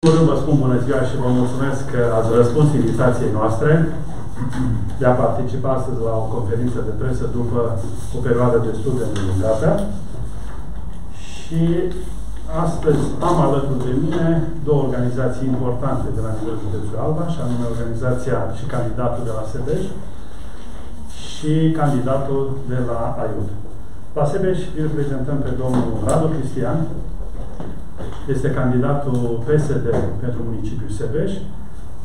Vă spun bună ziua și vă mulțumesc că ați răspuns invitației noastre de a participa astăzi la o conferință de presă după o perioadă destul de îndelungată. Și astăzi am alături de mine două organizații importante de la nivelul județului Alba, și anume organizația și candidatul de la Sebeș și candidatul de la Aiud. La Sebeș îl prezentăm pe domnul Radu Cristian. Este candidatul PSD pentru municipiul Sebeș.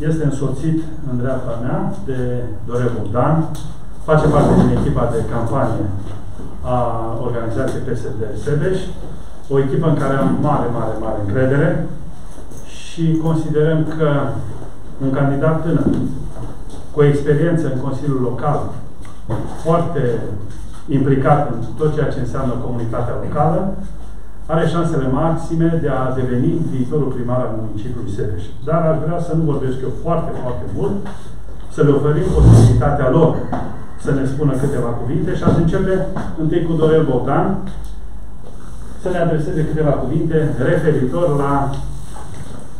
Este însoțit în dreapta mea de Dorel Bogdan. Face parte din echipa de campanie a organizației PSD Sebeș. O echipă în care am mare încredere și considerăm că un candidat tânăr cu o experiență în Consiliul Local, foarte implicat în tot ceea ce înseamnă comunitatea locală, are șansele maxime de a deveni viitorul primar al municipiului Sebeș. Dar aș vrea să nu vorbesc eu foarte mult, să le oferim posibilitatea lor să ne spună câteva cuvinte și ați începe întâi cu Dorel Bogdan să ne adreseze câteva cuvinte referitor la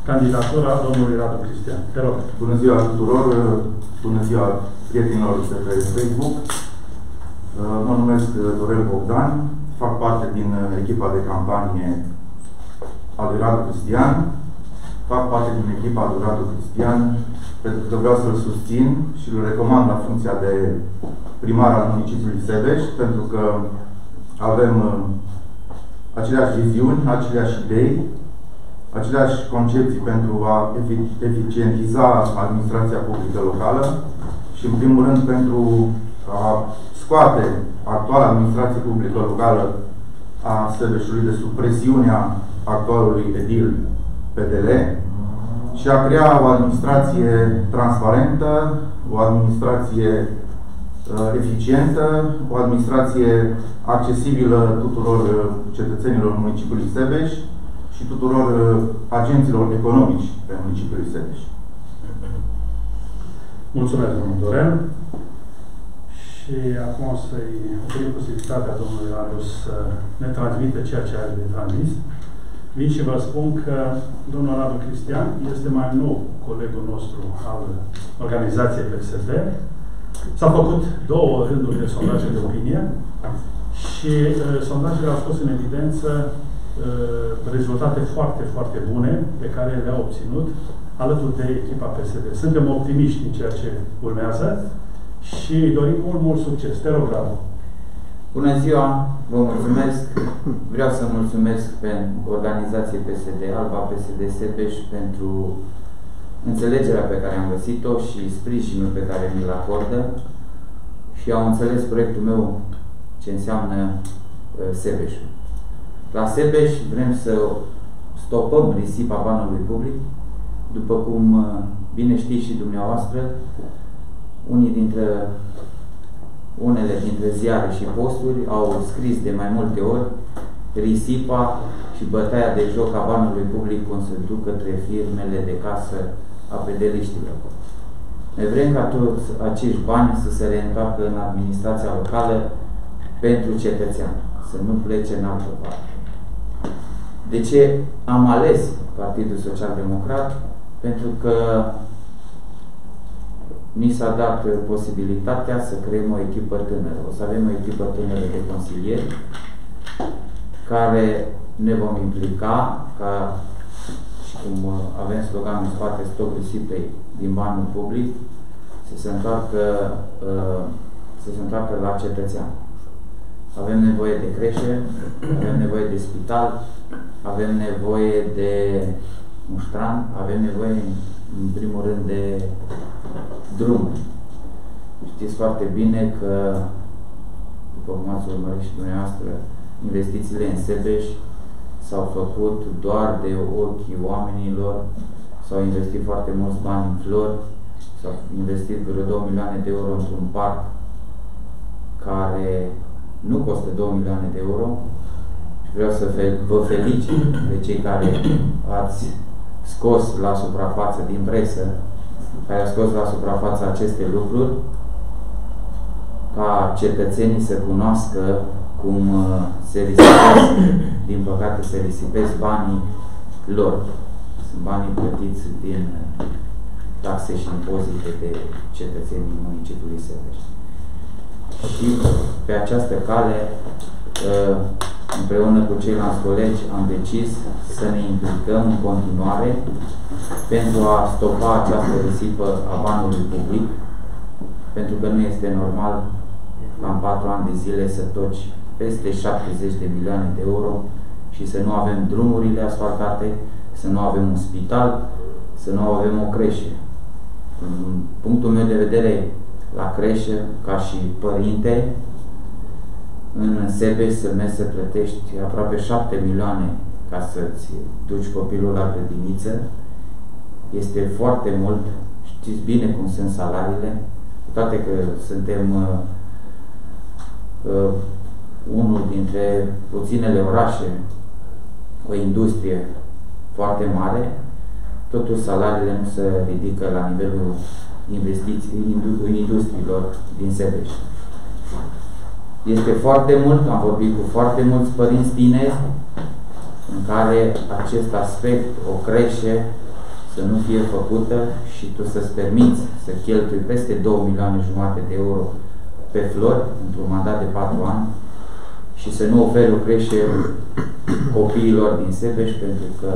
candidatura domnului Radu Cristian. Te rog. Bună ziua tuturor, bună ziua prietenilor de pe Facebook. Mă numesc Dorel Bogdan, fac parte din echipa de campanie a lui Radu Cristian, fac parte din echipa lui Radu Cristian pentru că vreau să-l susțin și îl recomand la funcția de primar al municipiului Sebeș, pentru că avem aceleași viziuni, aceleași idei, aceleași concepții pentru a eficientiza administrația publică locală și, în primul rând, pentru a scoate actuala administrație publică locală a Sebeșului de sub presiunea actualului edil PDL și a crea o administrație transparentă, o administrație eficientă, o administrație accesibilă tuturor cetățenilor municipiului Sebeș și tuturor agenților economici pe municipiului Sebeș. Mulțumesc, domnul Dorel. Și acum o să-i oferim posibilitatea domnului Radu să ne transmită ceea ce are de transmis. Vin și vă spun că domnul Radu Cristian este mai nou colegul nostru al organizației PSD. S-au făcut două rânduri de sondaje de opinie și sondajele au scos în evidență rezultate foarte bune pe care le-au obținut alături de echipa PSD. Suntem optimiști în ceea ce urmează și dorim mult succes. Te rog, Radu. Bună ziua, vă mulțumesc. Vreau să mulțumesc pe organizației PSD Alba, PSD Sebeș pentru înțelegerea pe care am găsit-o și sprijinul pe care mi-l acordă și au înțeles proiectul meu ce înseamnă Sebeșul. La Sebeș vrem să stopăm risipa banului public. După cum bine știți și dumneavoastră, unele dintre ziare și posturi au scris de mai multe ori risipa și bătaia de joc a banului public cum se duc către firmele de casă a pedeliștilor. Noi vrem ca toți acești bani să se reîntoarcă în administrația locală pentru cetățean, să nu plece în altă parte. De ce am ales Partidul Social Democrat? Pentru că ni s-a dat posibilitatea să creăm o echipă tânără. O să avem o echipă tânără de consilieri care ne vom implica ca, și cum avem sloganul în spate, stop risipei din banul public, să se întoarcă la cetățean. Avem nevoie de creșe, avem nevoie de spital, avem nevoie de muștran, avem nevoie, în primul rând, de drum. Știți foarte bine că, după cum ați urmărit și dumneavoastră, investițiile în Sebeș s-au făcut doar de ochii oamenilor, s-au investit foarte mulți bani în flori, s-au investit vreo 2 milioane de euro într-un parc care nu costă 2 milioane de euro și vreau să vă felicit pe cei care ați scos la suprafață din presă, care au scos la suprafață aceste lucruri, ca cetățenii să cunoască cum se risipesc, din păcate se risipesc banii lor. banii plătiți din taxe și impozite de cetățenii municipiului Sebeș. Și pe această cale, împreună cu ceilalți colegi, am decis să ne implicăm în continuare pentru a stopa această risipă a banului public, pentru că nu este normal ca în 4 ani de zile să toci peste 70 de milioane de euro și să nu avem drumurile asfaltate, să nu avem un spital, să nu avem o creșă. În punctul meu de vedere, la creșă, ca și părinte, în Sebeș să mergi să plătești aproape 7 milioane ca să-ți duci copilul la grădiniță. Este foarte mult. Știți bine cum sunt salariile, cu toate că suntem unul dintre puținele orașe cu o industrie foarte mare, totuși salariile nu se ridică la nivelul industriilor din Sebeș. Este foarte mult, am vorbit cu foarte mulți părinți tineri în care acest aspect, o creșe, să nu fie făcută și tu să-ți permiți să cheltui peste 2 milioane jumate de euro pe flori într-un mandat de 4 ani și să nu oferi o creșe copiilor din Sebeș, pentru că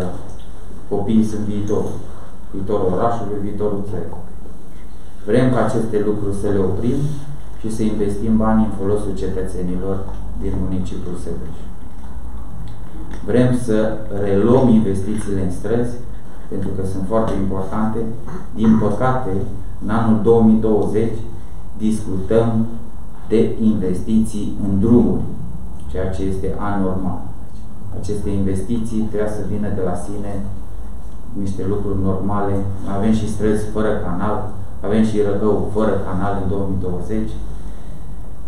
copiii sunt viitorul orașului, viitorul țării. Vrem ca aceste lucruri să le oprim și să investim banii în folosul cetățenilor din municipiul Sebeș. Vrem să reluăm investițiile în străzi, pentru că sunt foarte importante. Din păcate, în anul 2020 discutăm de investiții în drumuri, ceea ce este anormal. Aceste investiții trebuie să vină de la sine, niște lucruri normale. Avem și străzi fără canal, avem și Răgău fără canal în 2020,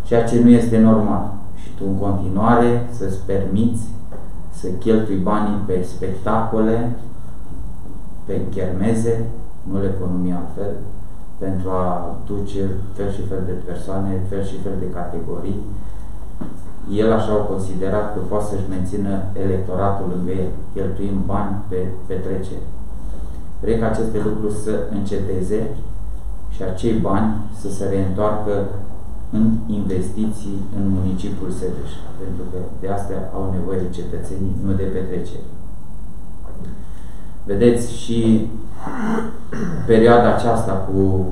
ceea ce nu este normal. Și tu în continuare să-ți permiți să cheltui banii pe spectacole, pe chermeze, nu le economii altfel, pentru a duce fel și fel de persoane, fel și fel de categorii. El așa au considerat că poate să-și mențină electoratul lângă el, cheltuind bani pe petrecere. Vrem ca aceste lucruri să înceteze și acei bani să se reîntoarcă în investiții în municipiul Sebeș, pentru că de astea au nevoie cetățenii, nu de petrecere. Vedeți, și perioada aceasta cu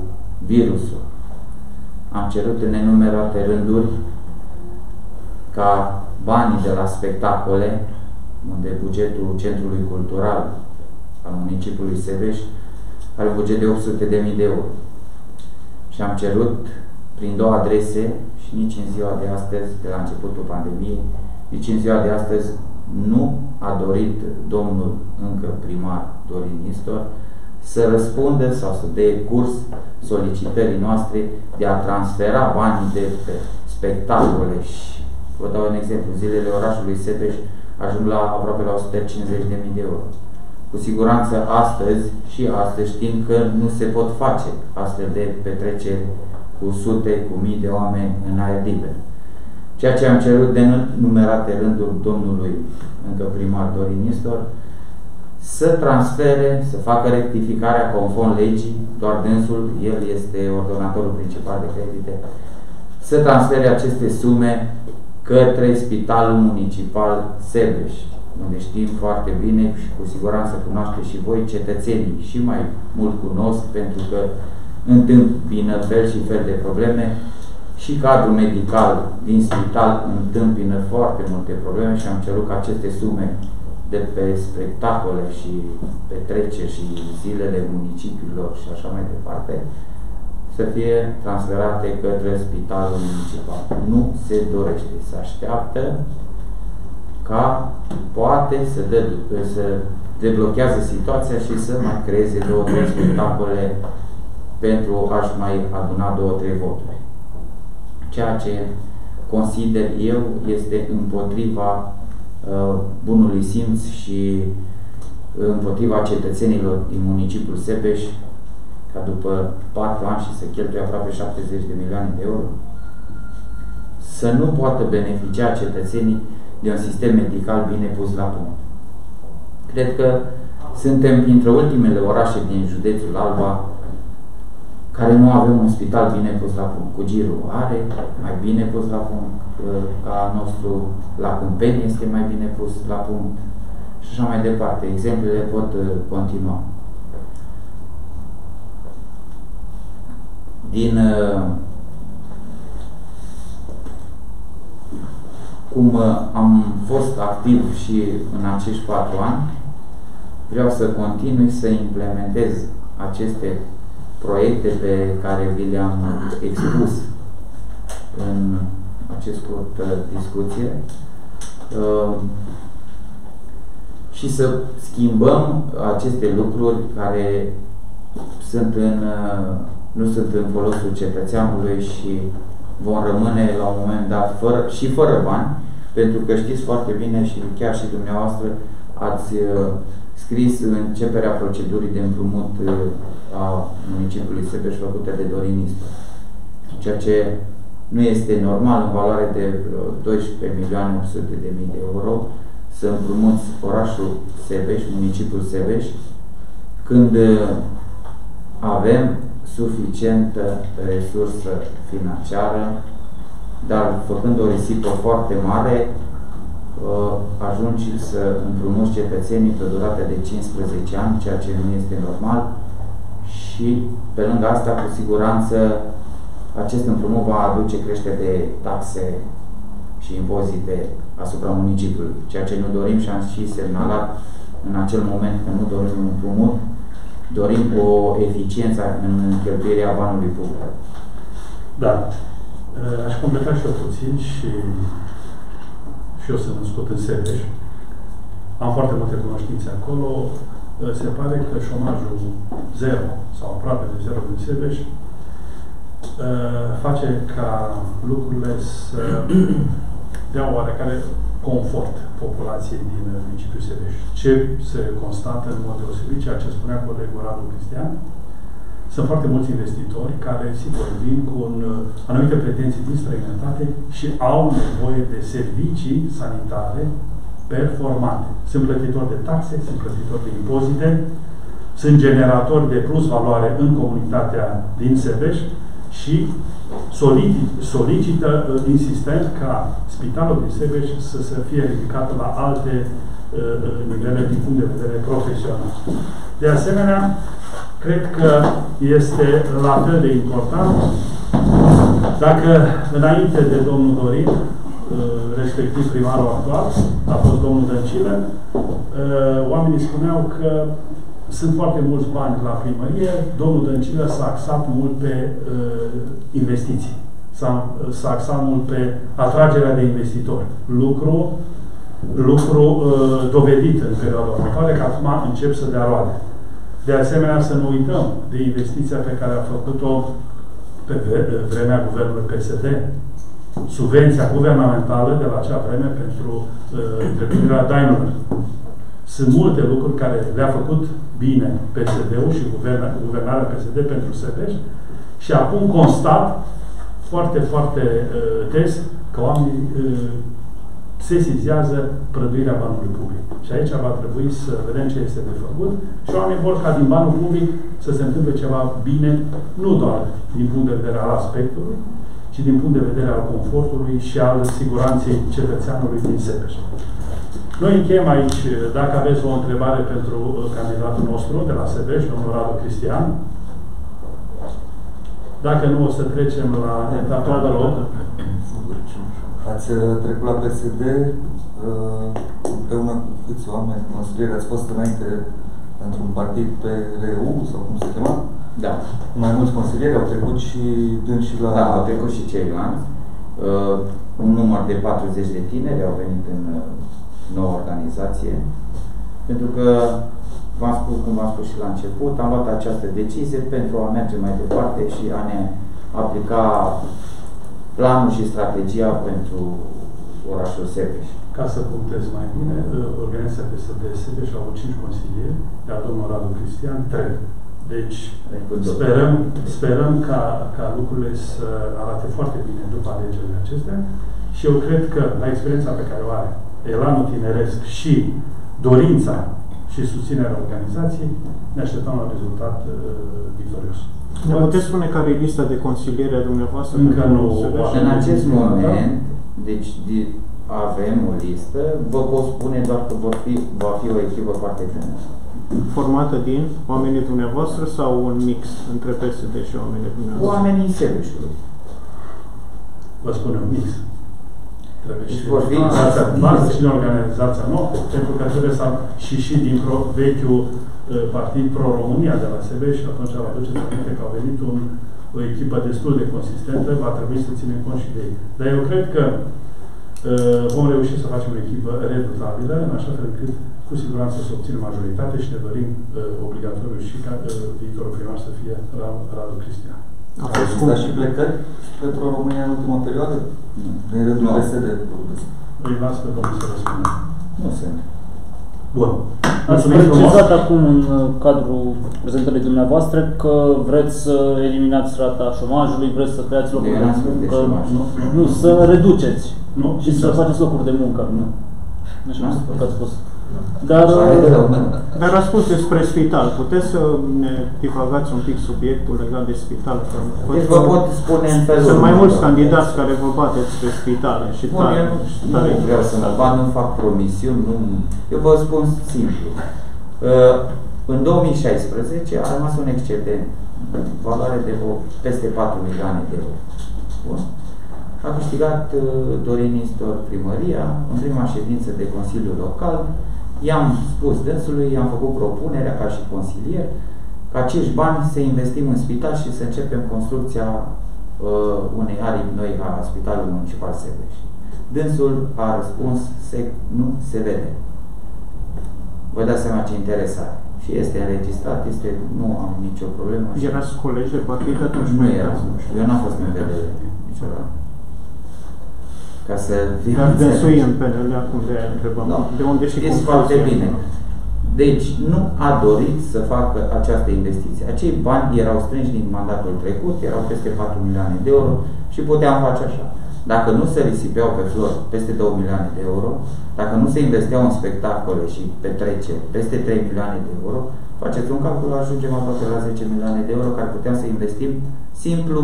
virusul, am cerut în nenumărate rânduri ca banii de la spectacole, unde bugetul Centrului Cultural al municipiului Sebeș are un buget de 800.000 de euro. Și am cerut prin 2 adrese și nici în ziua de astăzi, de la începutul pandemiei, nici în ziua de astăzi nu a dorit domnul încă primar Dorin Nistor să răspundă sau să dea curs solicitării noastre de a transfera banii de pe spectacole. Și vă dau un exemplu, zilele orașului Sebeș ajung la aproape la 150.000 de euro. Cu siguranță astăzi știm că nu se pot face astfel de petreceri cu sute, cu mii de oameni în aer liber. Ceea ce am cerut de numerate rânduri domnului încă primar Dorin Nistor, să transfere, să facă rectificarea conform legii, doar dânsul, el este ordonatorul principal de credite, să transfere aceste sume către Spitalul Municipal Sebeș, unde știm foarte bine și cu siguranță cunoaște și voi, cetățenii și mai mult cunosc, pentru că întâmpină fel și fel de probleme. Și cadrul medical din spital întâmpină foarte multe probleme și am cerut ca aceste sume de pe spectacole și petreceri și zilele municipiilor și așa mai departe să fie transferate către Spitalul Municipal. Nu se dorește, se așteaptă ca poate să deblochează situația și să mai creeze 2-3 spectacole pentru a-și mai aduna 2-3 voturi. Ceea ce consider eu este împotriva bunului simț și împotriva cetățenilor din municipiul Sebeș, ca după 4 ani și să cheltuie aproape 70 de milioane de euro, să nu poată beneficia cetățenii de un sistem medical bine pus la punct. Cred că Suntem printre ultimele orașe din județul Alba care nu avem un spital bine pus la punct. Cugiru are mai bine pus la punct ca nostru, la Câmpeni este mai bine pus la punct și așa mai departe. Exemplele pot continua. Cum am fost activ și în acești 4 ani, vreau să continui să implementez aceste proiecte pe care vi le-am expus în acest scurt discuție și să schimbăm aceste lucruri care nu sunt în folosul cetățeanului și vom rămâne la un moment dat fără bani, pentru că știți foarte bine și chiar și dumneavoastră ați scris începerea procedurii de împrumut a municipiului Sebeș făcută de Dorin Ispă, ceea ce nu este normal în valoare de 12.800.000 de euro să împrumuți orașul Sebeș, municipiul Sebeș, când avem suficientă resursă financiară, dar făcând o risipă foarte mare, ajungi să împrumuți cetățenii pe o durată de 15 ani, ceea ce nu este normal și, pe lângă asta, cu siguranță, acest împrumut va aduce creștere de taxe și impozite asupra municipiului, ceea ce nu dorim și am și semnalat în acel moment că nu dorim un împrumut, dorim o eficiență în cheltuirea banului public. Da. Aș completa și eu puțin și eu sunt născut în Sebeș. Am foarte multe cunoștințe acolo. Se pare că șomajul zero sau aproape de zero din Sebeș face ca lucrurile să dea oarecare confort populației din municipiul Sebeș. Ce se constată în mod deosebit, ceea ce spunea colegul Radu Cristian, sunt foarte mulți investitori care, sigur, vin cu anumite pretenții din străinătate și au nevoie de servicii sanitare performante. Sunt plătitori de taxe, sunt plătitori de impozite, sunt generatori de plus valoare în comunitatea din Sebeș și solicită insistent ca spitalul din Sebeș să fie ridicat la alte nivele din punct de vedere profesional. De asemenea, cred că este la fel de important dacă înainte de domnul Dorin, respectiv primarul actual, a fost domnul Dăncilă, oamenii spuneau că sunt foarte mulți bani la primărie, domnul Dăncilă s-a axat mult pe investiții. S-a axat mult pe atragerea de investitori. Lucru dovedit în perioada următoare, că acum încep să dea roade. De asemenea, să nu uităm de investiția pe care a făcut-o pe vremea guvernului PSD. Subvenția guvernamentală de la acea vreme pentru întreprinderea Daimler. Sunt multe lucruri care le-a făcut bine PSD-ul și guvernarea PSD pentru Sebeș și acum constat foarte, foarte des că oamenii sesizează prăduirea banului public. Și aici va trebui să vedem ce este de făcut și oamenii vor ca din banul public să se întâmple ceva bine, nu doar din punct de vedere al aspectului, ci din punct de vedere al confortului și al siguranței cetățeanului din Sebeș. Noi încheiem aici, dacă aveți o întrebare pentru candidatul nostru de la Sebeș, domnul Radu Cristian. Dacă nu, o să trecem la etapa de loc. Ați trecut la PSD împreună cu câți oameni consilieri? Ați fost înainte într-un partid PRU sau cum se chema? Da. Mai mulți consilieri au trecut și dânsii la... Da, au trecut și ceilalți. Un număr de 40 de tineri au venit în nouă organizație. Pentru că, cum v-am spus și la început, am luat această decizie pentru a merge mai departe și a ne aplica planul și strategia pentru orașul Sebeș. Ca să punctez mai bine, organizația PSD Sebeș au 5 consilieri, iar domnul Radu Cristian 3. Deci sperăm ca lucrurile să arate foarte bine după alegerile acestea și eu cred că la experiența pe care o are, elanul tineresc și dorința și susținerea organizației, ne așteptăm la rezultat victorios. Ne puteți spune care e lista de consiliere a dumneavoastră? Încă nu. În acest moment, deci avem o listă, vă pot spune doar că va fi o echipă foarte tânără. Formată din oamenii dumneavoastră sau un mix între PSD și oamenii dumneavoastră? Oamenii Sebeșului. Vă spun un mix. Trebuie Deci și vor fi bază și în organizația nouă, pentru că trebuie să și din vechiul partid Pro-România de la Sebeș și atunci vă aduceți aminte că a venit o echipă destul de consistentă, va trebui să ținem cont și de ei. Dar eu cred că vom reuși să facem o echipă redutabilă, în așa fel încât cu siguranță să obținem majoritate și ne dorim obligatoriu și ca viitorul primar să fie Radu Cristian. A fost și plecări spre Pro-România în ultima perioadă? Din rândul PSD. Îi las pe domnul să răspundă. Nu sunt. Bun. Ați precizat acum în cadrul prezentării dumneavoastră că vreți să eliminați rata șomajului, vreți să creați locuri de muncă. Nu, să reduceți. Nu, și să faceți locuri de muncă. Nu. Așa că ați spus. Dar a spus despre spital. Puteți să ne divagați un pic subiectul legat de spital? Deci vă pot spune în felul. Sunt mai mulți candidați care vă bateți pe spitale și tare. Nu vreau să mă bat, nu fac promisiuni. Eu vă spun simplu. În 2016 a rămas un excedent în valoare de peste 4 milioane de euro. Bun. A câștigat Dorin Nistor primăria în prima ședință de Consiliu Local. I-am spus dânsului, i-am făcut propunerea ca și consilier ca acești bani să investim în spital și să începem construcția unei aripi noi a Spitalului Municipal Sebeș. Dânsul a răspuns sec, nu se vede. Vă dați seama ce interesare. Și este înregistrat, nu am nicio problemă. Erați colegi de partid atunci? Nu eram. Eu n-am fost în vedere niciodată. Ca să fim înțelegi. În PNL, acum de aia întrebam. Da. De unde și este foarte bine. Deci, nu a dorit să facă această investiție. Acei bani erau strânși din mandatul trecut, erau peste 4 milioane de euro și puteam face așa. Dacă nu se risipeau pe flor peste 2 milioane de euro, dacă nu se investeau în spectacole și petreceri peste 3 milioane de euro, faceți un calcul, ajungem aproape la 10 milioane de euro care puteam să investim simplu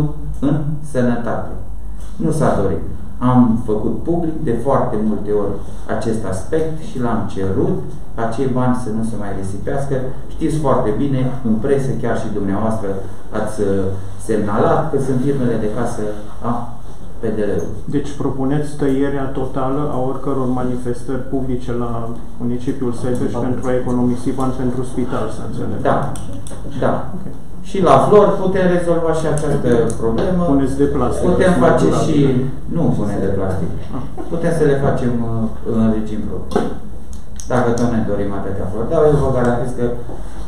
în sănătate. Nu s-a dorit. Am făcut public de foarte multe ori acest aspect și l-am cerut acei bani să nu se mai risipească. Știți foarte bine, în presă, chiar și dumneavoastră ați semnalat că sunt firmele de casă a PDL-ului. Deci propuneți tăierea totală a oricăror manifestări publice la municipiul Sebeș pentru a economisi bani pentru spital, să înțeleg. Da, da. Okay. Și la Flor putem rezolva și această problemă. Puneți de plastic. Putem face și... Nu punem de plastic. Putem să le facem în regim propriu. Dacă tot ne dorim atâtea flori. Dar eu vă garantez că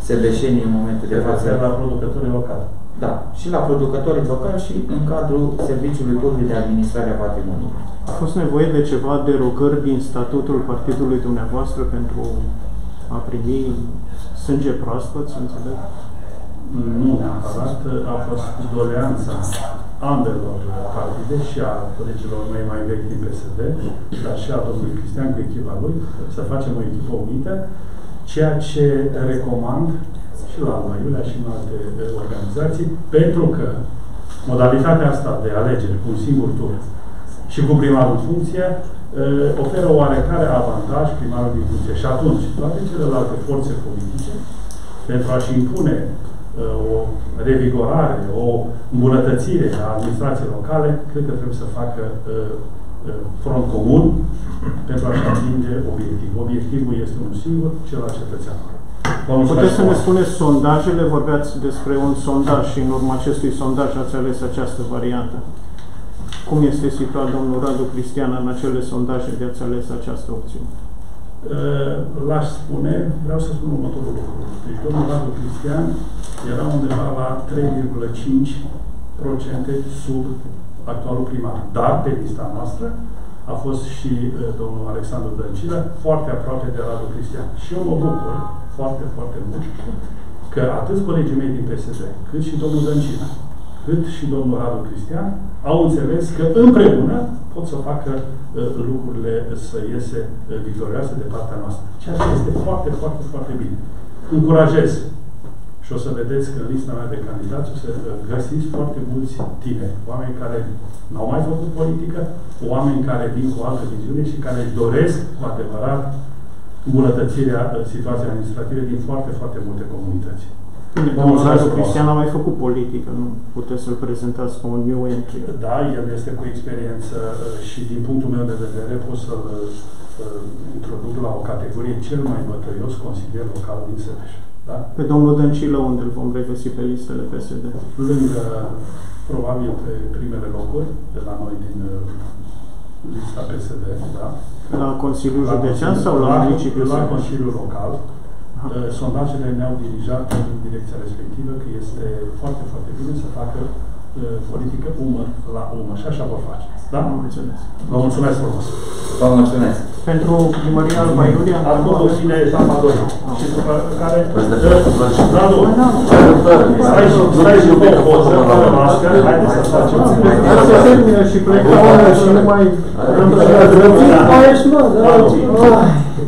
sebeșenii în momentul de față... la producătorii locali. Da. Și la producătorii locali și în cadrul Serviciului Public de Administrare a Patrimoniului. A fost nevoie de ceva derogări din statutul partidului dumneavoastră pentru a primi sânge proaspăt, să înțeleg? Nu neapărat, a fost doleanța ambelor partide și a colegilor mei mai vechi din PSD, dar și a domnului Cristian cu echipa lui, să facem o echipă unită, ceea ce recomand și la Alba Iulia și în alte organizații, pentru că modalitatea asta de alegere cu un singur tur și cu primarul în funcție oferă oarecare avantaj primarului în funcție. Și atunci, toate celelalte forțe politice, pentru a-și impune o revigorare, o îmbunătățire a administrației locale, cred că trebuie să facă front comun pentru a-și atinge obiectivul. Obiectivul este unul singur, cel al cetățeanului. Puteți să ne spuneți sondajele? Vorbeați despre un sondaj și în urma acestui sondaj ați ales această variantă. Cum este situat domnul Radu Cristian în acele sondaje de ați ales această opțiune? L-aș spune, vreau să spun următorul lucru. Deci domnul Radu Cristian era undeva la 3,5% sub actualul primar. Dar pe lista noastră a fost și domnul Alexandru Dăncilă, foarte aproape de Radu Cristian. Și eu mă bucur foarte, foarte mult că atât colegii mei din PSD, cât și domnul Dăncilă, cât și domnul Radu Cristian au înțeles că împreună pot să facă lucrurile să iese victorioase de partea noastră. Ceea ce este foarte, foarte, foarte bine. Încurajez și o să vedeți că în lista mea de candidați o să găsiți foarte mulți tineri, oameni care n-au mai făcut politică, oameni care vin cu altă viziune și care doresc cu adevărat îmbunătățirea situației administrative din foarte, foarte multe comunități. Domnul Radu Cristian a mai făcut politică, nu puteți să-l prezentați ca un new entry. Da, el este cu experiență și din punctul meu de vedere pot să-l introduc la o categorie cel mai bătăios consilier local din Sebeș. Da? Pe domnul Dăncilă unde îl vom regăsi pe listele PSD? Lângă, probabil, pe primele locuri de la noi din lista PSD, da? La Consiliul Județean sau la municipiul? La Consiliul Local. Sondajele ne-au dirijat în direcția respectivă că este foarte, foarte bine să facă politică umăr la umăr și așa vor face. Da? Am înțeles. Vă mulțumesc frumos. Vă mulțumesc. Pentru primăria Alba Iulia? Acum vine etapa 2. Și după care... Radu, stai și pe poză, fără mască, haideți să facem. Dar să termină și plecă oameni și nu mai...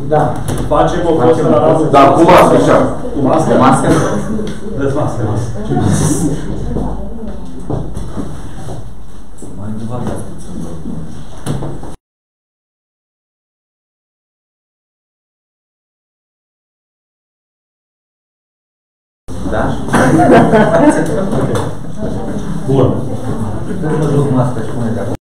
Da. Facem o poză la Radu. Da, cu mască, așa. Cu mască? Cu mască? Dă-ți mască. Mai undeva de asta. Da? Bun. Mă duc mască și pune de acolo.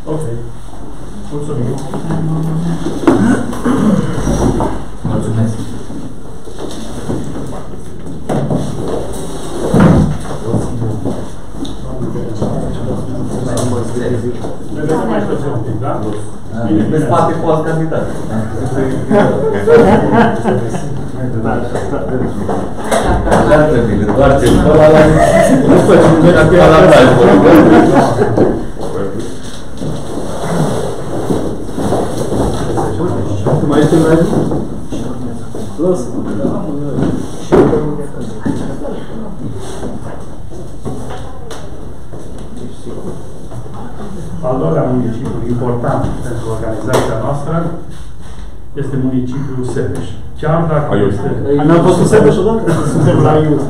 Ok. Mulțumim. Mulțumesc. Vedeți mai știu un pic, da? În spate cu alți candidați. Așa trebuie, doar ce ăla la... Nu faci nimic acolo la plajă. Mai este mai... Lasă. Al doilea municipiu important pentru organizația noastră este municipiul Sebeș. Chiar dacă este... Ne-am fost Sebeș odată? Suntem la Iud.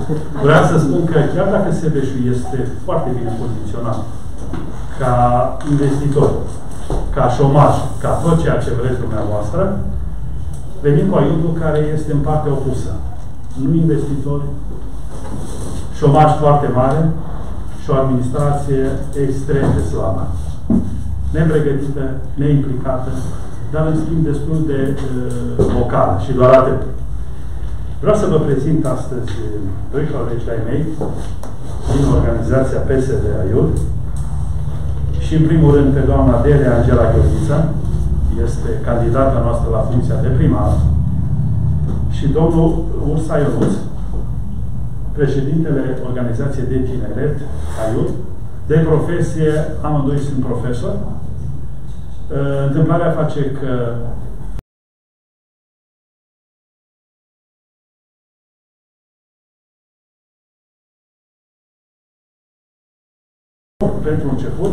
Vreau să spun că chiar dacă Sebeșul este foarte bine poziționat ca investitor, ca șomaj, ca tot ceea ce vreți dumneavoastră, venim cu Aiudul care este în partea opusă. Nu investitori, șomaj foarte mare și o administrație extrem de slabă. Nepregătită, neimplicată, dar în schimb destul de locală și doar atât. Vreau să vă prezint astăzi doi colegi ai mei din organizația PSD Aiud și în primul rând pe doamna Delia Angela Gheorghiță, este candidata noastră la funcția de primar, și domnul Ursa Ionuț, președintele organizației de tineret Aiud. De profesie, amândoi sunt profesori. Întâmplarea face că pentru început,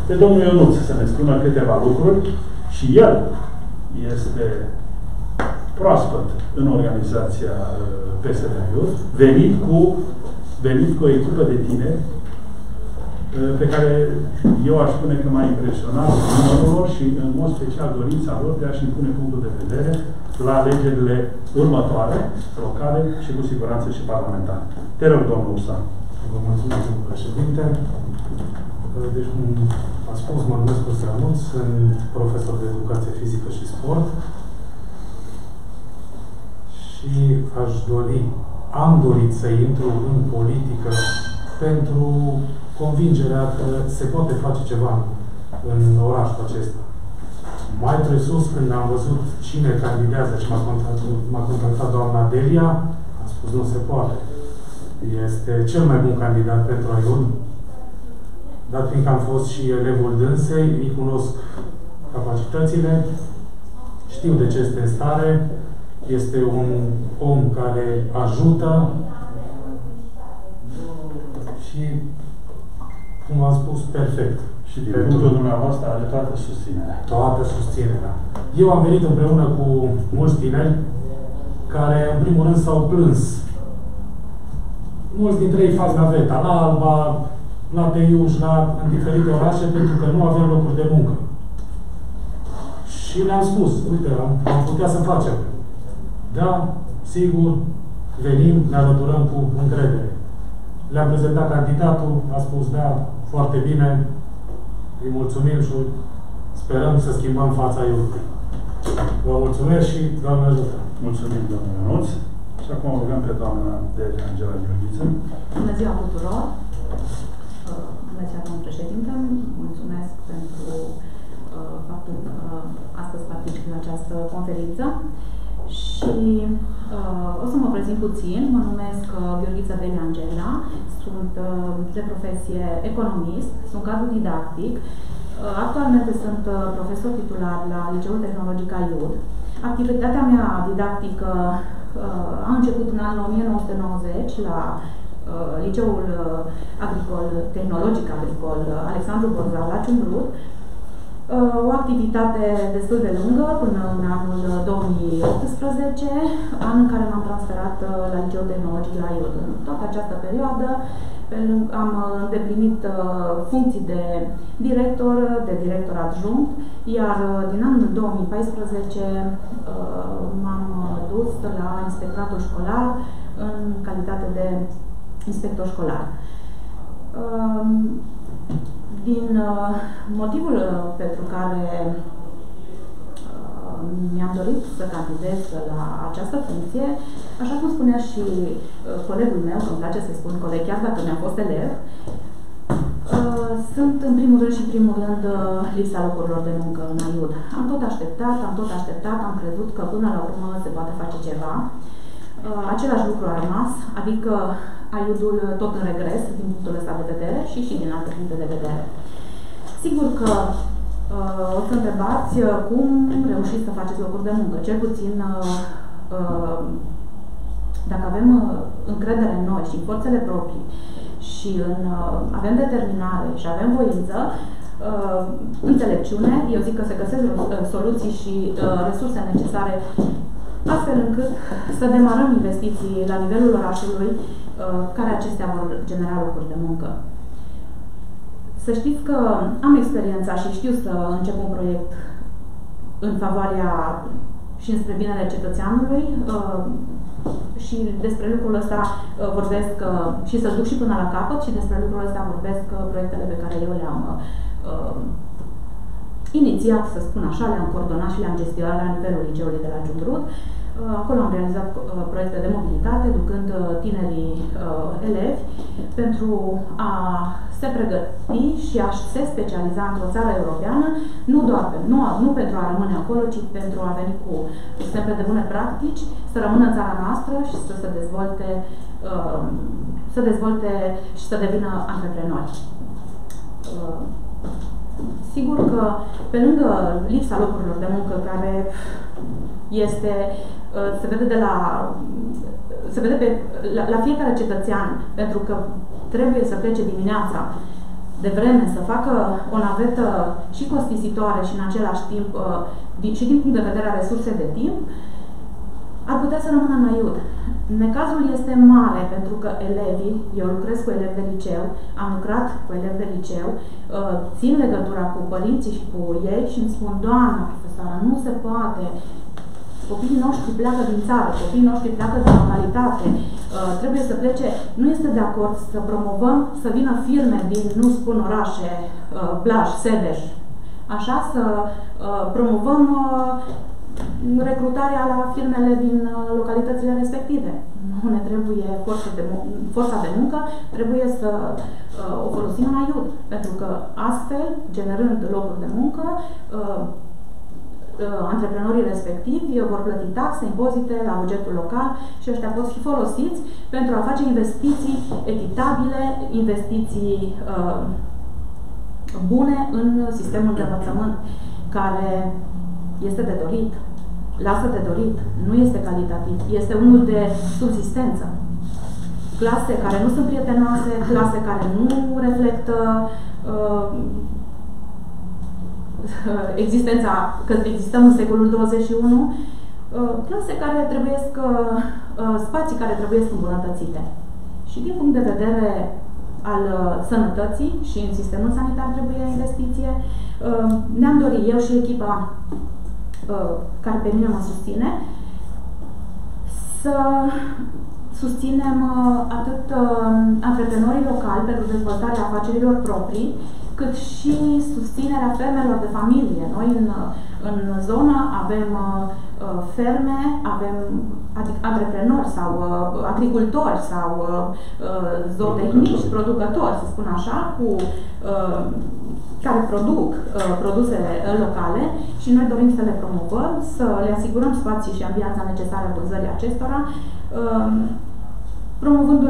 pe domnul Ionuț să ne spună câteva lucruri și el este proaspăt în organizația PSD Aiud, venit cu o echipă de tineri pe care eu aș spune că m-a impresionat numărul lor și în mod special dorința lor de a-și impune punctul de vedere la alegerile următoare, locale și cu siguranță și parlamentare. Te rog, domnul Ursa. Vă mulțumesc, domnul președinte. Deci, cum a spus, mă numesc Ursa Ionuț, sunt profesor de educație fizică și sport și am dorit să intru în politică pentru convingerea că se poate face ceva în orașul acesta. Mai presus, când am văzut cine candidează și m-a contactat doamna Delia, am spus nu se poate. este cel mai bun candidat pentru AIUD, dat fiindcă am fost și elevul dânsei, îi cunosc capacitățile, știu de ce este în stare, este un om care ajută și, cum am spus, perfect. Și din punctul dumneavoastră are toată susținerea. Toată susținerea. Eu am venit împreună cu mulți tineri care, în primul rând, s-au plâns. Mulți dintre ei fac naveta la Alba, la Teiuș, în diferite orașe, pentru că nu avem locuri de muncă. Și le-am spus, uite, am putea să facem. Da, sigur, venim, ne alăturăm cu încredere. Le-am prezentat candidatul, a spus, da, foarte bine, îi mulțumim și sperăm să schimbăm fața iubitei. Vă mulțumesc și Doamne ajută! Mulțumim, domnule Ionuț. Și acum rugăm pe doamna Delia Angela Gheorghiță. Bună ziua tuturor! Bună ziua, domnul președinte! Mulțumesc pentru faptul că astăzi particip la această conferință. Și o să mă prezint puțin. Mă numesc Gheorghiță Delia Angela, sunt de profesie economist, sunt cadru didactic. Actualmente sunt profesor titular la Liceul Tehnologic AIUD. Activitatea mea didactică a început în anul 1990 la Liceul Agricol, Tehnologic Agricol Alexandru Borzal la Ciumbrud. O activitate destul de lungă până în anul 2018, an în care m-am transferat la Liceul Tehnologic la AIUD. În toată această perioadă am îndeplinit funcții de director adjunct, iar din anul 2014 m-am dus la inspectoratul școlar în calitate de inspector școlar. Din motivul pentru care mi-am dorit să candidez la această funcție, așa cum spunea și colegul meu, că îmi place să spun coleg, chiar dacă mi-am fost elev, sunt în primul rând și în primul rând lipsa locurilor de muncă în AIUD. Am tot așteptat, am crezut că până la urmă se poate face ceva. Același lucru a rămas, adică AIUD-ul tot în regres din punctul ăsta de vedere și din alte puncte de vedere. Sigur că o să întrebați cum reușiți să faceți locuri de muncă. Cel puțin dacă avem încredere în noi și în forțele proprii și avem determinare și avem voință, înțelepciune, eu zic că se găsesc soluții și resurse necesare astfel încât să demarăm investiții la nivelul orașului, care acestea vor genera locuri de muncă. Să știți că am experiența și știu să încep un proiect în favoarea și înspre binele cetățeanului și despre lucrul ăsta vorbesc și să duc și până la capăt și despre lucrul ăsta vorbesc proiectele pe care eu le-am inițiat, să spun așa, le-am coordonat și le-am gestionat la nivelul liceului de la Ciumbrud. Acolo am realizat proiecte de mobilitate, ducând tinerii elevi pentru a se pregăti și a se specializa într-o țară europeană, nu pentru a rămâne acolo, ci pentru a veni cu exemple de bune practici, să rămână în țara noastră și să se dezvolte și să devină antreprenori. Sigur că, pe lângă lipsa locurilor de muncă, care se vede la fiecare cetățean, pentru că trebuie să plece dimineața de vreme, să facă o navetă și costisitoare și în același timp și din punct de vedere a resurse de timp, ar putea să rămână în AIUD. Necazul este mare pentru că elevii, eu lucrez cu elevi de liceu, am lucrat cu elevi de liceu, țin legătura cu părinții și cu ei și îmi spun: doamna profesoară, nu se poate, copiii noștri pleacă din țară, copiii noștri pleacă din localitate, trebuie să plece, nu este de acord să promovăm, să vină firme din, nu spun orașe, Blaj, Sebeș, așa, să promovăm recrutarea la firmele din localitățile respective. Nu ne trebuie forța de muncă, trebuie să o folosim în AIUD, pentru că astfel, generând locuri de muncă, antreprenorii respectivi vor plăti taxe, impozite la bugetul local și ăștia pot fi folosiți pentru a face investiții echitabile, investiții bune în sistemul de învățământ, care este de dorit, lasă de dorit, nu este calitativ, este unul de subsistență. Clase care nu sunt prietenoase, clase care nu reflectă existența, că existăm în secolul 21, clase care trebuie spații care trebuie îmbunătățite. Și din punct de vedere al sănătății și în sistemul sanitar trebuie investiție. Ne-am dorit, eu și echipa care pe mine mă susține, să susținem atât antreprenorii locali pentru dezvoltarea afacerilor proprii, cât și susținerea fermelor de familie. Noi în zonă avem ferme, avem antreprenori sau agricultori sau zootehnici, producători, să spun așa, care produc produsele locale și noi dorim să le promovăm, să le asigurăm spații și ambianța necesară vânzării acestora, promovând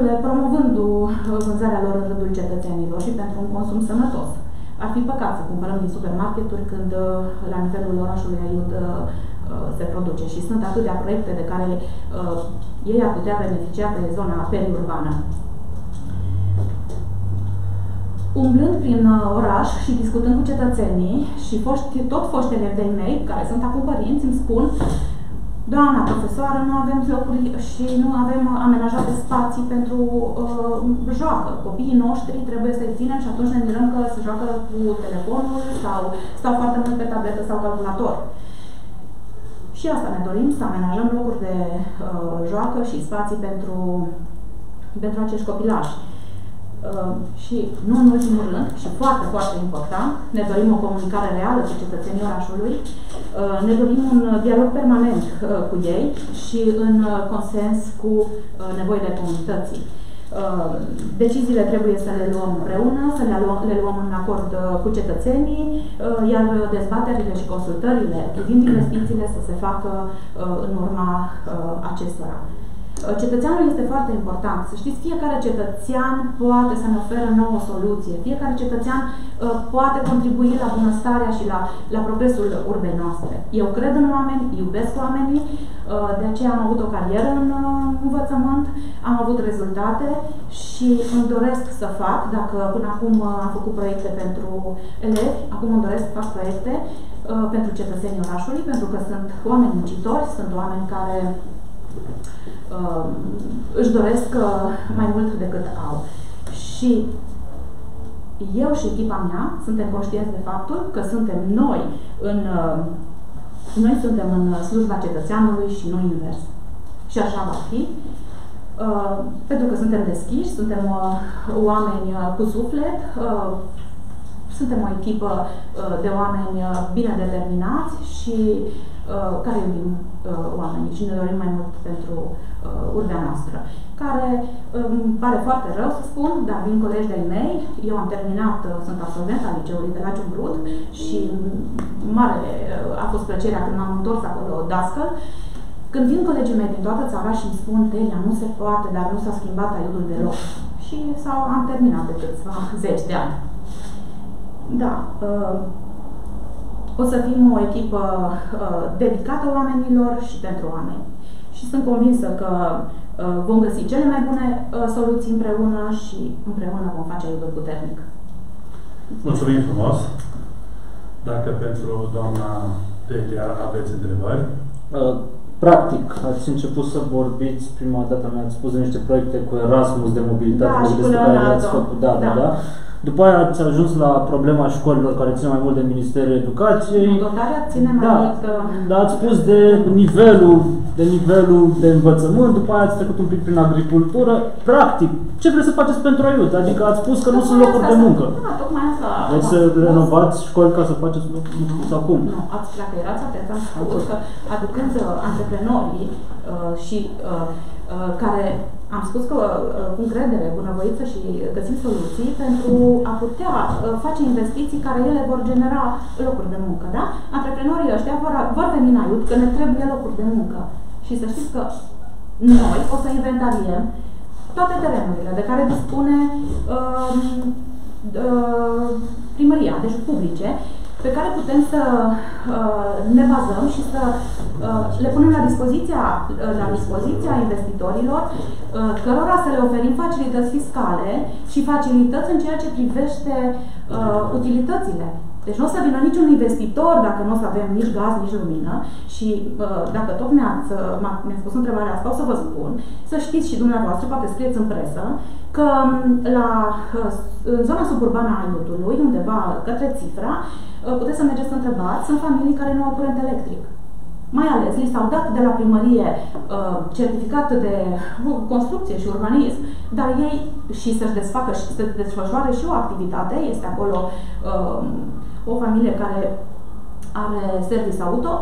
vânzarea lor în rândul cetățenilor și pentru un consum sănătos. Ar fi păcat să cumpărăm din supermarketuri când la nivelul orașului Aiud se produce și sunt atâtea proiecte de care ei ar putea beneficia pe zona periurbană. Umblând prin oraș și discutând cu cetățenii și tot foști elevi de-ai mei, care sunt acum părinți, îmi spun: doamna profesoară, nu avem locuri și nu avem amenajate spații pentru joacă. Copiii noștri trebuie să-i ținem și atunci ne mirăm că se joacă cu telefonul sau stau foarte mult pe tabletă sau calculator. Și asta ne dorim, să amenajăm locuri de joacă și spații pentru acești copilași. Și nu în ultimul rând, și foarte, foarte important, ne dorim o comunicare reală cu cetățenii orașului, ne dorim un dialog permanent cu ei și în consens cu nevoile comunității. Deciziile trebuie să le luăm împreună, să le luăm în acord cu cetățenii, iar dezbaterile și consultările privind investițiile să se facă în urma acestora. Cetățeanul este foarte important. Să știți, fiecare cetățean poate să ne ofere o nouă soluție. Fiecare cetățean poate contribui la bunăstarea și la progresul urbei noastre. Eu cred în oameni, iubesc oamenii, de aceea am avut o carieră în învățământ, am avut rezultate și îmi doresc să fac, dacă până acum am făcut proiecte pentru elevi, acum îmi doresc să fac proiecte pentru cetățenii orașului, pentru că sunt oameni muncitori, sunt oameni care își doresc mai mult decât au. Și eu și echipa mea suntem conștienți de faptul că suntem noi suntem în slujba cetățeanului și nu invers. Și așa va fi. Pentru că suntem deschiși, suntem oameni cu suflet, suntem o echipă de oameni bine determinați și care iubim oamenii și ne dorim mai mult pentru urbea noastră. Care îmi pare foarte rău să spun, dar vin colegi de-ai mei, eu am terminat, sunt absolvent al liceului de la Ciumbrud și mare a fost plăcerea când m-am întors acolo dascăl. Când vin colegii mei din toată țara și îmi spun: Delia, nu se poate, dar nu s-a schimbat Aiudul deloc. Și am terminat de câțiva zeci de ani. Da. O să fim o echipă dedicată oamenilor și pentru oameni. Și sunt convinsă că vom găsi cele mai bune soluții împreună și împreună vom face Aiudul puternic. Mulțumim frumos! Dacă pentru doamna Delia aveți întrebări? Practic, ați început să vorbiți, prima dată mi-ați spus de niște proiecte cu Erasmus de mobilitate, despre care le-ați făcut, da. După aia ați ajuns la problema școlilor care ține mai mult de Ministerul Educației. Dotarea ține mai mult... Da, ați spus de nivelul de învățământ, după aia ați trecut un pic prin agricultură. Practic, ce vreți să faceți pentru Aiud? Adică ați spus că nu sunt locuri de muncă. Da, tocmai asta. Vreți să renovați școli ca să faceți locuri de muncă sau cum? Nu, dacă erați atenți, am spus că aducând antreprenorii și care am spus că cu încredere, bunăvoință și găsim soluții pentru a putea face investiții care ele vor genera locuri de muncă. Da? Antreprenorii ăștia vor veni în aiut că ne trebuie locuri de muncă. Și să știți că noi o să inventariem toate terenurile de care dispune primăria, deci publice, pe care putem să ne bazăm și să le punem la dispoziția investitorilor, cărora să le oferim facilități fiscale și facilități în ceea ce privește utilitățile. Deci nu o să vină niciun investitor dacă nu o să avem nici gaz, nici lumină și dacă tot mi-ați pus întrebarea asta, o să vă spun, să știți și dumneavoastră, poate scrieți în presă, că în zona suburbană a Aiutului, undeva către Țifra, puteți să mergeți să întrebați, sunt familii care nu au curent electric. Mai ales, li s-au dat de la primărie certificat de construcție și urbanism, dar ei și să-și desfacă și să desfășoare și o activitate, este acolo o familie care are service auto,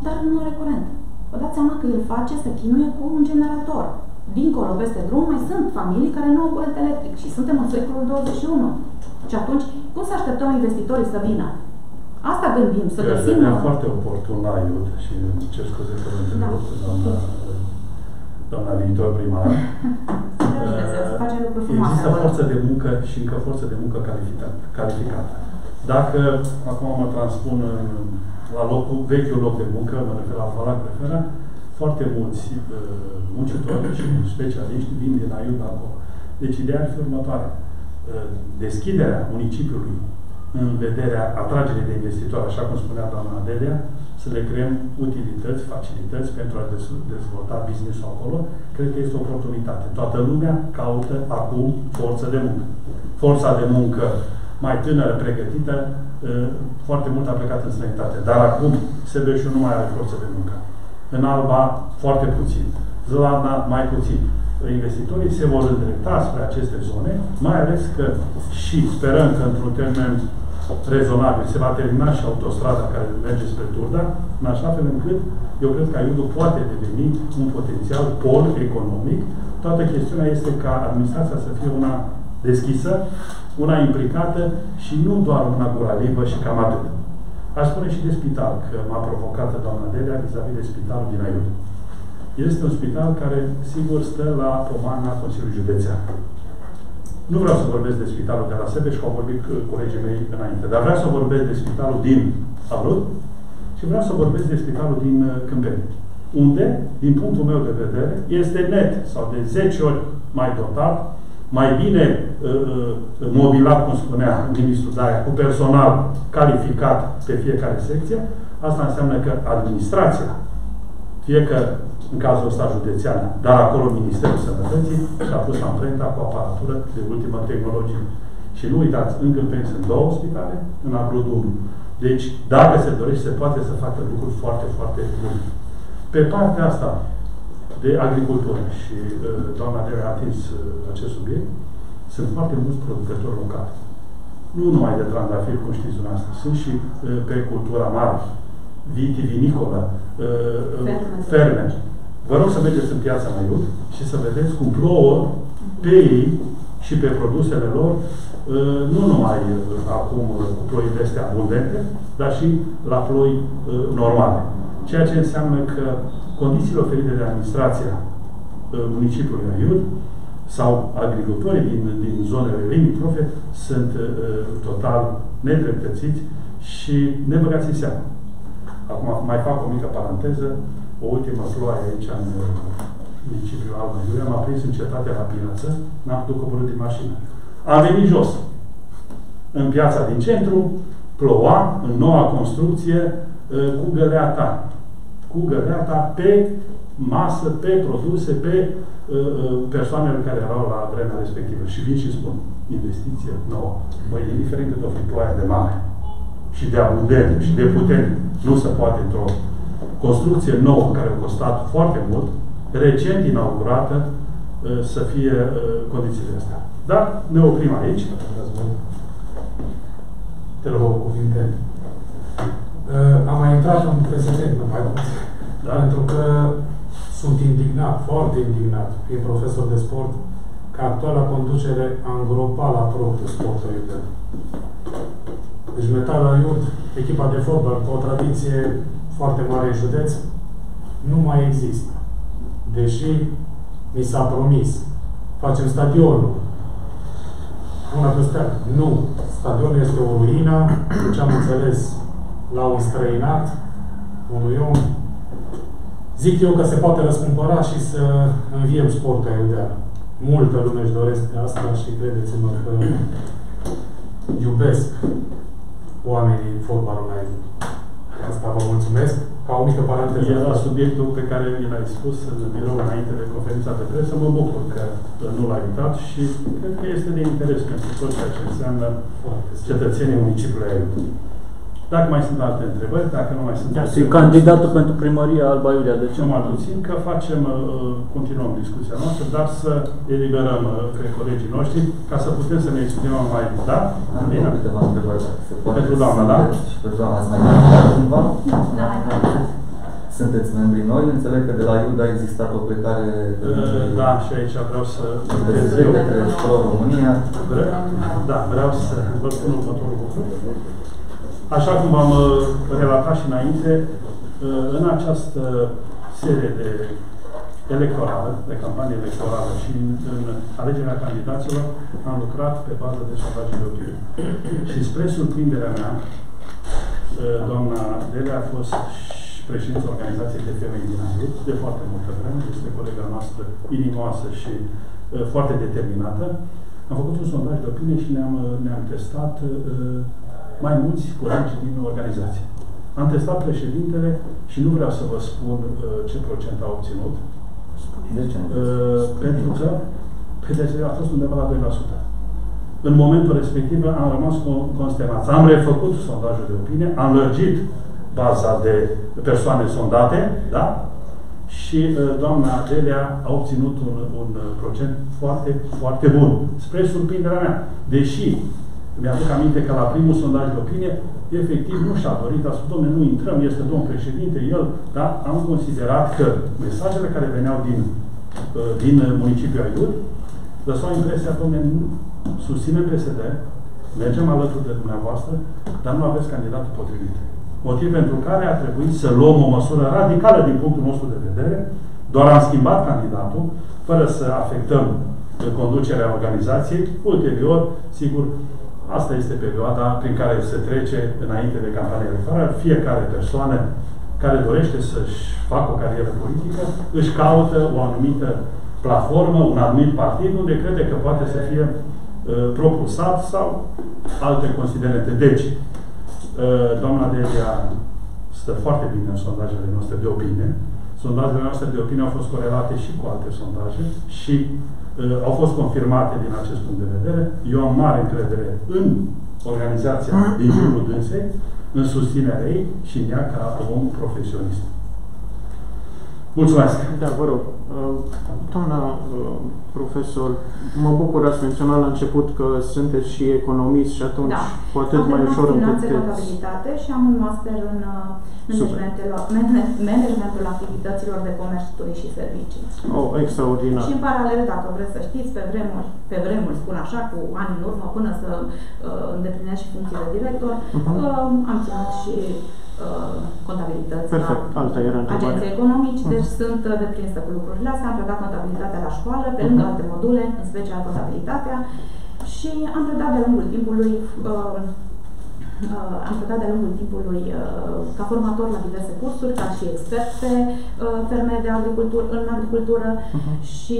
dar nu are curent. Vă dați seama că el se chinuie cu un generator. Dincolo, peste drum, mai sunt familii care nu au curent electric și suntem în secolul 21. Și atunci, cum să așteptăm investitorii să vină? Asta gândim, să găsim... E foarte oportun la Aiut și îmi cer scuze că vă întrerup, doamna viitor primar. Există forță de muncă și încă forță de muncă calificată. Dacă acum mă transpun la vechiul loc de muncă, mă refer la Valac Preferă, foarte mulți muncitori și specialiști vin din Aiut acolo. Deci ideea ar fi următoarea. Deschiderea municipiului în vederea atragerii de investitori, așa cum spunea doamna Adelia, să le creăm utilități, facilități pentru a dezvolta business-ul acolo, cred că este o oportunitate. Toată lumea caută acum forță de muncă. Forța de muncă mai tânără, pregătită, foarte mult a plecat în străinătate. Dar acum Sebeșul nu mai are forță de muncă. În Alba, foarte puțin. Zlana, mai puțin. Investitorii se vor îndrepta spre aceste zone, mai ales că și sperăm că într-un termen rezonabil se va termina și autostrada care merge spre Turda, în așa fel încât eu cred că Aiutul poate deveni un potențial pol economic. Toată chestiunea este ca administrația să fie una deschisă, una implicată și nu doar una guralivă și cam atât. Aș spune și de spital, că m-a provocat doamna Delia vis-a-vis de spitalul din Aiut. Este un spital care, sigur, stă la pomana Consiliului Județean. Nu vreau să vorbesc de spitalul de la Sebeș, că au vorbit colegii mei înainte, dar vreau să vorbesc de spitalul din Alut și vreau să vorbesc de spitalul din Câmpeni, unde, din punctul meu de vedere, este net sau de 10 ori mai dotat, mai bine mobilat, cum spunea ministrul Daia, cu personal calificat pe fiecare secție. Asta înseamnă că administrația, fie că în cazul ăsta județean, dar acolo Ministerul Sănătății și-a pus amprenta cu aparatură de ultimă tehnologie. Și nu uitați, în Câmpeni sunt 2 spitale, în Abrud 1. Deci, dacă se dorește, se poate să facă lucruri foarte, foarte bune. Pe partea asta de agricultură, și doamna Dere a atins acest subiect, sunt foarte mulți producători locali. Nu numai de trandafiri, cum știți dumneavoastră, sunt și pe cultura mare, vitivinicolă, ferme. Vă rog să mergeți în piața Aiut și să vedeți cum plouă pe ei și pe produsele lor, nu numai acum cu ploile astea abundente, dar și la ploi normale. Ceea ce înseamnă că condițiile oferite de administrația municipiului Aiut sau agricultorii din zonele limitrofe sunt total nedreptățiți și nebăgați în seamă. Acum mai fac o mică paranteză. O ultimă ploaie aici în municipiul Alba Iulia m-a prins în cetate la piață, n-am putut coborî din mașină. Am venit jos. În piața din centru, ploua, în noua construcție, cu găleata. Cu găleata pe masă, pe produse, pe persoanele care erau la vremea respectivă. Și vin și spun, investiție nouă. Băi, indiferent cât o fi ploaia de mare și de abundentă și de putere, nu se poate într-o construcție nouă care a costat foarte mult, recent inaugurată, să fie condițiile astea. Dar ne oprim aici. Te rog cuvinte. Am mai intrat în precedent, nu mai mult. Da? Pentru că sunt indignat, foarte indignat, prin profesor de sport, că actuala conducere a îngropat la propriu sportul iudean. Deci Metal Aiud, echipa de fotbal cu o tradiție foarte mare în județ, nu mai există. Deși mi s-a promis, facem stadionul. Una peste alta. Nu. Stadionul este o ruină, deci am înțeles, l-au înstrăinat unui om. Zic eu că se poate răscumpăra și să înviem sportul aiudean. Multă lume își dorește asta și credeți-mă că iubesc oamenii fotbalul aici. Asta vă mulțumesc. Ca o mică paranteză. Era subiectul pe care mi l-ai spus în birou înainte de conferința de presă. Mă bucur că nu l-ai uitat și cred că este de interes pentru tot ceea ce înseamnă cetățenii municipiului Aiud. Dacă mai sunt alte întrebări, dacă nu mai sunt alte întrebări... candidatul pentru primăria Alba Iulia, de ce? Mai puțin că continuăm discuția noastră, dar să eliberăm pe colegii noștri ca să putem să ne exprimăm mai da? Am câteva întrebări, dacă se poate. Pentru doamna, da? Și pe doamna ați mai candidat cumva? Da. Sunteți membrii noi, înțeleg că de la Iud a existat o plecare... Da, și aici vreau să... Către Pro-România. Da, vreau să vă spun următorul lucru. Așa cum am relatat și înainte, în această serie de electorală, de campanie electorală și în alegerea candidaților, am lucrat pe bază de sondaje de opinie. Și spre surprinderea mea, doamna Delia a fost președința Organizației de Femei din Aiud de foarte multă vreme, este colega noastră inimoasă și foarte determinată. Am făcut un sondaj de opinie și ne-am testat mai mulți colegi din organizație. Am testat președintele și nu vreau să vă spun ce procent a obținut. De ce? Pentru că a fost undeva la 2%. În momentul respectiv am rămas consternați. Am refăcut sondajul de opinie, am lărgit baza de persoane sondate, da? Și doamna Delia a obținut un procent foarte, foarte bun. Spre surprinderea mea. Deși mi-aduc aminte că la primul sondaj de opinie, efectiv nu și-a dorit, a spus, dom'le, nu intrăm, este domn președinte, el, da? Am considerat că mesajele care veneau din municipiul Aiud lăsau impresia, dom'le, susținem PSD, mergem alături de dumneavoastră, dar nu aveți candidatul potrivit. Motiv pentru care a trebuit să luăm o măsură radicală din punctul nostru de vedere, doar am schimbat candidatul, fără să afectăm conducerea organizației. Ulterior, sigur, asta este perioada prin care se trece înainte de campania electorală. Fiecare persoană care dorește să-și facă o carieră politică își caută o anumită platformă, un anumit partid unde crede că poate să fie propulsat sau alte considerente. Deci, doamna Delia stă foarte bine în sondajele noastre de opinie. Sondajele noastre de opinie au fost corelate și cu alte sondaje și au fost confirmate din acest punct de vedere. Eu am mare încredere în organizația din jurul dânsei, în susținerea ei și în ea ca om profesionist. Mulțumesc! Da, vă rog. Doamna profesor, mă bucur, ați menționat la început că sunteți și economist și atunci cu atât mai ușor finanțe, contabilitate și am un master în managementul activităților de comerț, turism și servicii. Oh, extraordinar! Și în paralel, dacă vreți să știți, pe vremuri, spun așa, cu ani în urmă, până să îndeplinesc și funcția de director, am ținut și contabilități la agenții economici, deci sunt deprinsă cu lucrurile astea. Am predat contabilitatea la școală, pe lângă alte module, în special contabilitatea, și am predat de lungul timpului ca formator la diverse cursuri, ca și expert pe ferme de agricultură, în agricultură, și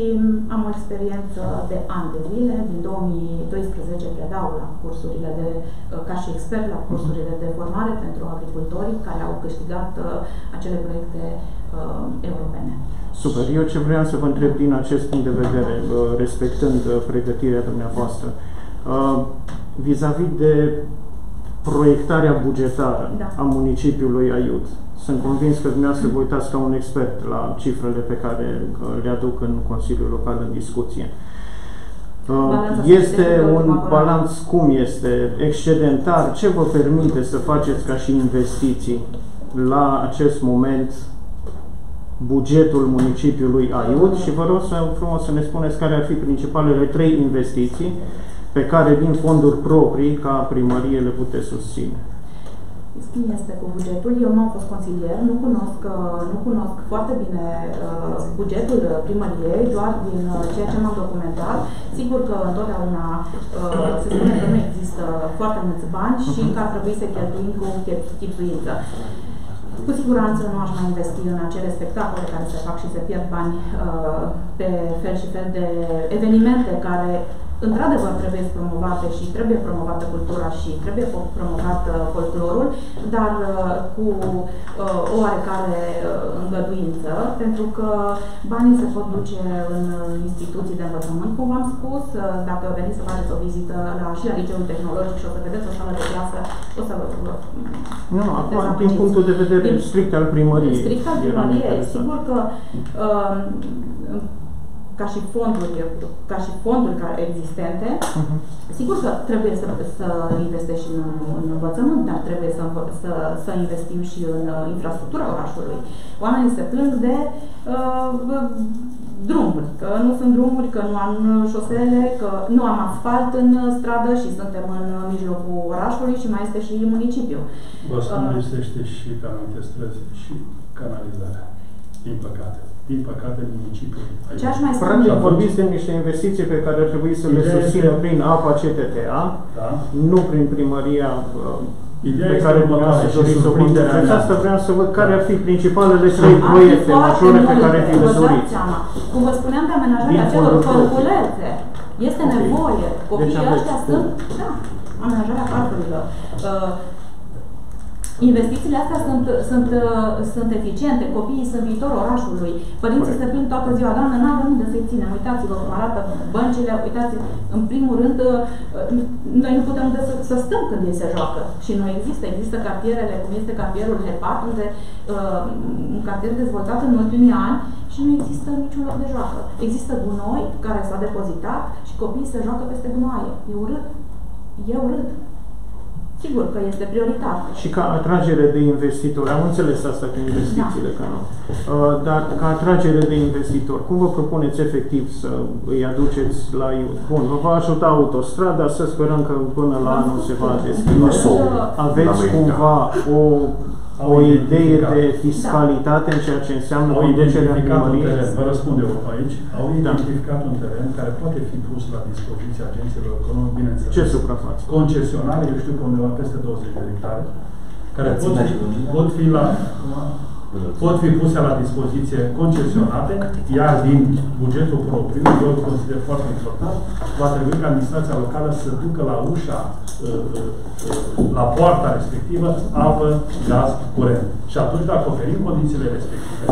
am o experiență de ani de zile. Din 2012 predau la cursurile ca și expert la cursurile de formare pentru agricultorii care au câștigat acele proiecte europene. Super. Eu ce vreau să vă întreb din acest punct de vedere, respectând pregătirea dumneavoastră, vis-a-vis de proiectarea bugetară a municipiului Aiud. Sunt convins că dumneavoastră vă uitați ca un expert la cifrele pe care le aduc în Consiliul Local în discuție. Este un balanț, cum este? Excedentar? Ce vă permite să faceți ca și investiții la acest moment bugetul municipiului Aiud și vă rog frumos să ne spuneți care ar fi principalele 3 investiții pe care din fonduri proprii ca primărie le puteți susține. Cum este cu bugetul? Eu nu am fost consilier, nu cunosc foarte bine bugetul primăriei, doar din ceea ce m-am documentat. Sigur că întotdeauna se spune că nu există foarte mulți bani și că ar trebui să cheltuim cu chipzuință. Cu siguranță nu aș mai investi în acele spectacole care se fac și se pierd bani pe fel și fel de evenimente care într-adevăr trebuie promovate și trebuie promovată cultura și trebuie promovat folclorul, dar cu o oarecare îngăduință, pentru că banii se pot duce în instituții de învățământ, cum v-am spus. Dacă veniți să faceți o vizită și la Liceul Tehnologic și o să vedeți o sală de clasă, o să nu, acum, din punctul de vedere strict al primăriei. Strict al primăriei, sigur că ca și fonduri existente, sigur că trebuie să investești în învățământ, dar trebuie să investim și în infrastructura orașului. Oamenii se plâng de drumuri, că nu sunt drumuri, că nu am șosele, că nu am asfalt în stradă și suntem în mijlocul orașului și mai este și municipiul. Vă spun, lipsește și pe anumite străzi și canalizarea, din păcate. Din păcate, municipiul. Practic, vorbiți de niște investiții pe care ar trebui să le susțină prin APA CTTA, nu prin primăria pe care dumneavoastră doriți să o conduceți. Asta vreau să văd care ar fi principalele 3 proiecte majore pe care vi le doriți. Cum vă spuneam de amenajarea acelor parculețe, este nevoie. Copiii ăștia sunt, amenajarea parcurilor. Investițiile astea sunt eficiente, copiii sunt viitorul orașului, părinții se plâng toată ziua, doamnă, nu avem unde să-i ținem, uitați-vă cum arată băncile, uitați, în primul rând, noi nu putem unde să stăm când ei se joacă și nu există cartierele, cum este cartierul Hepat, unde un cartier dezvoltat în ultimii ani și nu există niciun loc de joacă. Există gunoi care s-a depozitat și copiii se joacă peste gunoaie. E urât. Sigur că este prioritar. Și ca atragere de investitori, am înțeles asta cu investițiile, că nu. Dar ca atragere de investitori, cum vă propuneți efectiv să îi aduceți la Aiud? Bun, vă va ajuta autostrada, să sperăm că până la anul se va deschide. Aveți cumva o idee de fiscalitate în ceea ce înseamnă conducerea primăriei? Vă răspund eu aici. Au identificat un teren care poate fi pus la dispoziția agențiilor economice, bineînțeles. Ce suprafață? Concesionare, eu știu că undeva peste 20 de hectare, care pot fi puse la dispoziție concesionate, iar din bugetul propriu, eu îl consider foarte important, va trebui ca administrația locală să ducă la ușa, la poarta respectivă, apă, gaz, curent. Și atunci, dacă oferim condițiile respective,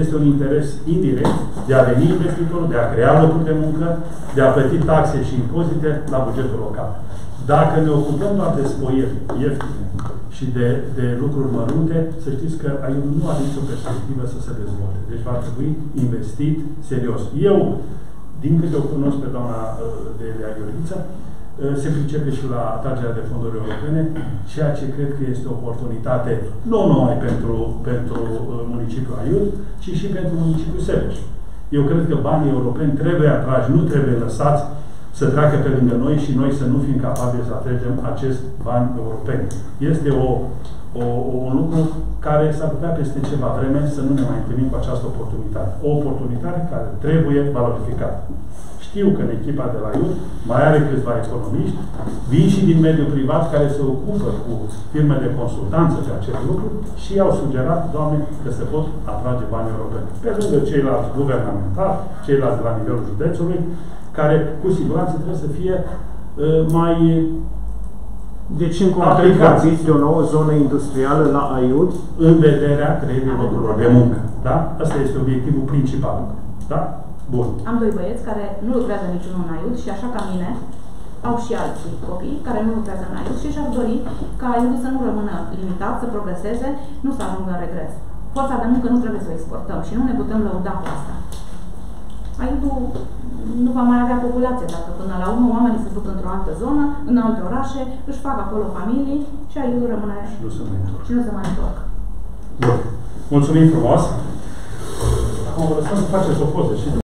este un interes indirect de a veni investitorul, de a crea locuri de muncă, de a plăti taxe și impozite la bugetul local. Dacă ne ocupăm doar de spoieri ieftine și de lucruri mărunte, să știți că Aiud nu are nicio perspectivă să se dezvolte. Deci va trebui investit serios. Eu, din câte o cunosc pe doamna Delia Iorița, se pricepe și la atragerea de fonduri europene, ceea ce cred că este o oportunitate nu numai pentru municipiul Aiud, ci și pentru municipiul Sebeș. Eu cred că banii europeni trebuie atrași, nu trebuie lăsați să treacă pe lângă noi și noi să nu fim capabili să atragem acest bani europeni. Este un lucru care s-ar putea peste ceva vreme să nu ne mai întâlnim cu această oportunitate. O oportunitate care trebuie valorificată. Știu că în echipa de la Aiud mai are câțiva economiști, vin și din mediul privat care se ocupă cu firme de consultanță pe acest lucru și au sugerat, Doamne, că se pot atrage bani europeni. Pe lângă ceilalți guvernamentali, ceilalți de la nivelul județului, care cu siguranță trebuie să fie mai deci, în concret, vorbiți de o nouă zonă industrială la Aiud? În vederea creierii locurilor de muncă. Da? Asta este obiectivul principal. Da? Bun. Am 2 băieți care nu lucrează niciunul în Aiud și așa ca mine, au și alții copii care nu lucrează în Aiud și și-ar dori ca Aiud să nu rămână limitat, să progreseze, nu să ajungă în regres. Forța de muncă nu trebuie să o exportăm și nu ne putem lăuda cu asta. Aiudul nu va mai avea populație dacă până la urmă oamenii se duc într-o altă zonă, în alte orașe, își fac acolo familii și Aiudul rămâne și nu se mai întorc. Bun. Mulțumim frumos! acum vă lăsăm, faceți o poză și